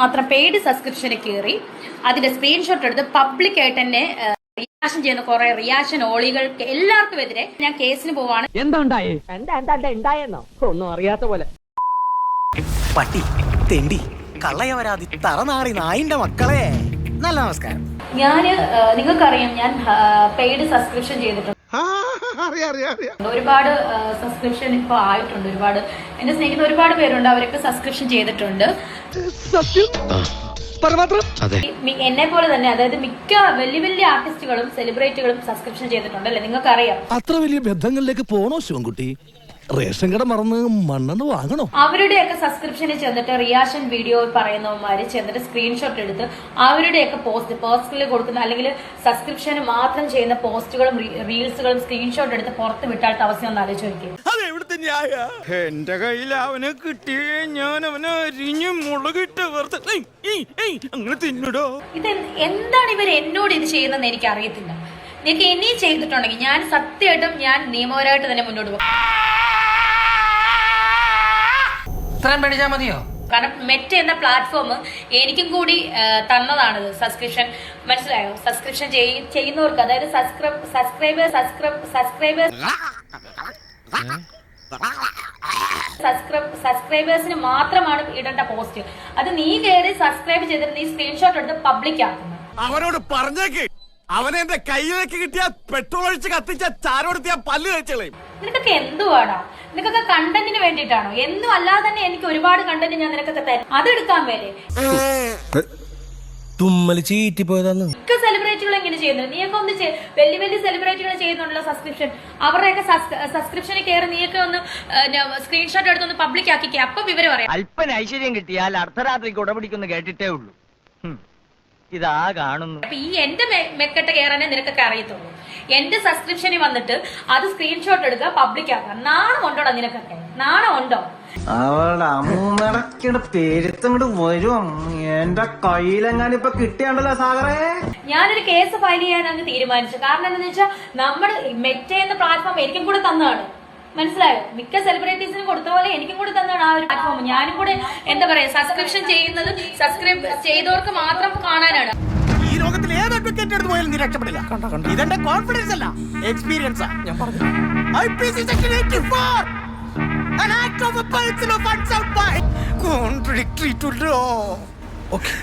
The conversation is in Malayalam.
മാത്രം പെയ്ഡ് സബ്സ്ക്രിപ്ഷന് കയറി അതിന്റെ സ്ക്രീൻഷോട്ട് എടുത്ത് പബ്ലിക്കായിട്ട് തന്നെ റിയാക്ഷൻ ചെയ്യുന്ന കുറെ റിയാക്ഷൻ ഓളികൾക്ക് എല്ലാവർക്കും എതിരെ ഞാൻ കേസിന് പോവാണ്. എന്താ ഉണ്ടായെന്നോ ഒന്നും അറിയാത്ത പോലെ. പട്ടി തെണ്ടി കള്ളയവരാതി തറനാറി നായിന്റെ മക്കളെ നല്ല നമസ്കാരം. നിങ്ങൾക്കറിയാം ഞാൻ പെയ്ഡ് സബ്സ്ക്രിപ്ഷൻ ചെയ്തിട്ടുണ്ട്. ഒരുപാട് സബ്സ്ക്രിപ്ഷൻ ഇപ്പൊ ആയിട്ടുണ്ട്. ഒരുപാട് എന്നെ സ്നേഹിക്കുന്ന ഒരുപാട് പേരുണ്ട്, അവരൊക്കെ സബ്സ്ക്രിപ്ഷൻ ചെയ്തിട്ടുണ്ട്. എന്നെ പോലെ തന്നെ, അതായത് മിക്ക വലിയ വലിയ ആർട്ടിസ്റ്റുകളും സെലിബ്രിറ്റികളും സബ്സ്ക്രിപ്ഷൻ ചെയ്തിട്ടുണ്ട് അല്ലെ, നിങ്ങൾക്കറിയാം. അത്ര വലിയ ബന്ധങ്ങളിലേക്ക് പോണോ ശിവൻകുട്ടി? റേഷൻ കട മറന്ന് മണ്ണെണ്ണ വാങ്ങണോ? അവരുടെയൊക്കെ സബ്സ്ക്രിപ്ഷന് ചെന്നിട്ട് റിയാക്ഷൻ വീഡിയോ പറയുന്നവന്മാര് ചെന്നിട്ട് സ്ക്രീൻഷോട്ട് എടുത്ത് അവരുടെയൊക്കെ പോസ്റ്റ് പേഴ്സണലി കൊടുക്കുന്ന അല്ലെങ്കിൽ സബ്സ്ക്രിപ്ഷന് മാത്രം ചെയ്യുന്ന പോസ്റ്റുകളും റീൽസുകളും സ്ക്രീൻഷോട്ട് എടുത്ത് പുറത്ത് വിട്ടാലത്തെ അവസ്ഥ ഒന്ന് ആലോചിക്കും. എന്റെ കയ്യിൽ അവനെ കിട്ടിയേ ഞാൻ അവനെ അരിഞ്ഞ് മുളകിട്ട് അങ്ങനെ തിന്നിടോ. ഇത് എന്താണ് ഇവർ എന്നോട് ഇത് ചെയ്യുന്നതെന്ന് എനിക്ക് അറിയത്തില്ല. നിങ്ങൾക്ക് ഇനിയും ചെയ്തിട്ടുണ്ടെങ്കിൽ ഞാൻ സത്യമായിട്ടും ഞാൻ നിയമപരമായിട്ട് തന്നെ മുന്നോട്ട് പോകും. പേടിച്ചാ മതിയോ? കാരണം മെറ്റ എന്ന പ്ലാറ്റ്ഫോം എനിക്കും കൂടി തന്നതാണിത് സബ്സ്ക്രിപ്ഷൻ. മനസ്സിലായോ? സബ്സ്ക്രിപ്ഷൻ ചെയ്യുന്നവർക്ക്, അതായത് സബ്സ്ക്രൈബേഴ്സിന് മാത്രമാണ് ഇടേണ്ട പോസ്റ്റ്. അത് നീ കയറി സബ്സ്ക്രൈബ് ചെയ്തിട്ട് നീ സ്ക്രീൻഷോട്ട് എടുത്ത് പബ്ലിക് ആക്കുന്നു. അവനോട് പറഞ്ഞേക്ക്, അവനെ എന്റെ കയ്യിലേക്ക് കിട്ടിയ പെട്രോൾ ഒഴിച്ച് കത്തിച്ച ചാരോടുത്ത് ഞാൻ പല്ല് കഴിച്ചളയും. നിനക്കൊക്കെ എന്തുവാടാ? നിനക്കൊക്കെ കണ്ടന്റിന് വേണ്ടിയിട്ടാണോ? എന്നും അല്ലാതെ തന്നെ എനിക്ക് ഒരുപാട് കണ്ടന്റ് ഞാൻ നിനക്കൊക്കെ തരും. അതെടുക്കാൻ മേലെ തുമ്മല് ചീറ്റിപ്പോയതാന്ന് മിക്ക സെലിബ്രിറ്റികൾ എങ്ങനെ ചെയ്യുന്നത്? നീയൊക്കെ ഒന്ന് വലിയ വലിയ സെലിബ്രിറ്റികൾ ചെയ്യുന്നുണ്ടല്ലോ സബ്സ്ക്രിപ്ഷൻ. അവരുടെയൊക്കെ സബ്സ്ക്രിപ്ഷനിൽ കയറി നീയൊക്കെ ഒന്ന് സ്ക്രീൻഷോട്ട് എടുത്തൊന്ന് പബ്ലിക് ആക്കിക്കേ. അപ്പൊ വിവരം പറയാം. അല്പന ഐശ്വര്യം കിട്ടിയാൽ അർദ്ധരാത്രിക്ക് ഉടപിടിക്കുന്നു കേട്ടിട്ടേ ഉള്ളൂ. ഇതാ കാണുന്നു. അപ്പൊ ഈ എന്റെ മെക്കെട്ട് കയറാനേ നിനക്കൊക്കെ അറിയത്തുള്ളൂ. എന്റെ സബ്സ്ക്രിപ്ഷനിൽ വന്നിട്ട് അത് സ്ക്രീൻഷോട്ട് എടുക്കുക, പബ്ലിക് ആക്കുക. നാണം ഉണ്ടോടാ നിനക്കൊക്കെ? നാണം ഉണ്ടോ? അവളുടെ അമ്മൂമ്മയുടെ പേരുത്തങ്ങോട്ട് വരും. എന്റെ കയ്യിലെങ്ങാനും ഇപ്പൊ കിട്ടിയാണ്ടല്ലോ സാഗറേ. ഞാനൊരു കേസ് ഫയൽ ചെയ്യാൻ അങ്ങ് തീരുമാനിച്ചു. കാരണം എന്താണെന്ന് വെച്ചാൽ നമ്മുടെ മെറ്റ എന്ന പ്ലാറ്റ്ഫോം എനിക്കും കൂടെ തന്നതാണ്. മനസ്സിലായോ? മിക്ക സെലിബ്രിറ്റീസിനും കൊടുത്ത പോലെ എനിക്കും കൂടി തന്നെയാണ് ആ ഒരു പ്ലാറ്റ്ഫോം. ഞാനും കൂടെ എന്താ പറയാ, സബ്സ്ക്രിപ്ഷൻ ചെയ്യുന്നത് സബ്സ്ക്രൈബ് ചെയ്തവർക്ക് മാത്രം കാണാനാണ്. ഈ ലോകത്തിൽ ഏത് അഡ്വക്കേറ്റ് എടുത്ത് പോയാലും നീ രക്ഷപ്പെടില്ല. ഇതെന്റെ കോൺഫിഡൻസ് അല്ല, എക്സ്പീരിയൻസാ. ഞാൻ പറഞ്ഞു IPC Section 84 an act of a person of unsound mind contradictory to law. Okay.